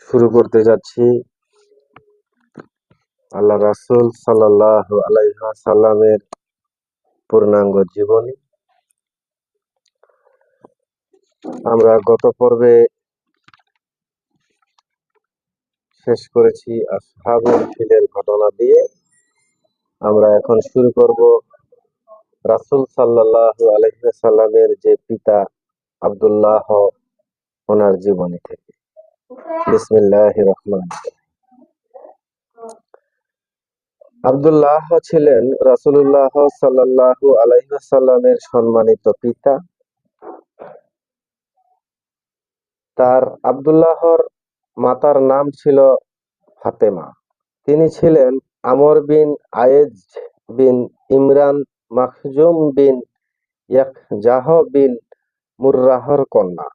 শুরু করতে যাচ্ছি আল্লাহ রাসূল সাল্লাল্লাহু আলাইহি ওয়াসাল্লামের পূর্ণাঙ্গ জীবনী। আমরা গত পর্বে শেষ করেছি আসহাবুল ফিলের ঘটনা দিয়ে। আমরা এখন শুরু করব রাসূল সাল্লাল্লাহু আলাইহি ওয়াসাল্লামের যে পিতা আব্দুল্লাহ ওনার জীবনী থেকে। বিসমিল্লাহির রহমানির রহিম। আব্দুল্লাহ ছিলেন রাসূলুল্লাহ সাল্লাল্লাহু আলাইহি ওয়াসাল্লামের সম্মানিত পিতা। তার আব্দুল্লাহর মাতার নাম ছিল ফাতেমা। তিনি ছিলেন আমর বিন আয়েজ বিন ইমরান মাখজুম বিন ইয়াকজাহ বিন মুররাহর কন্যা।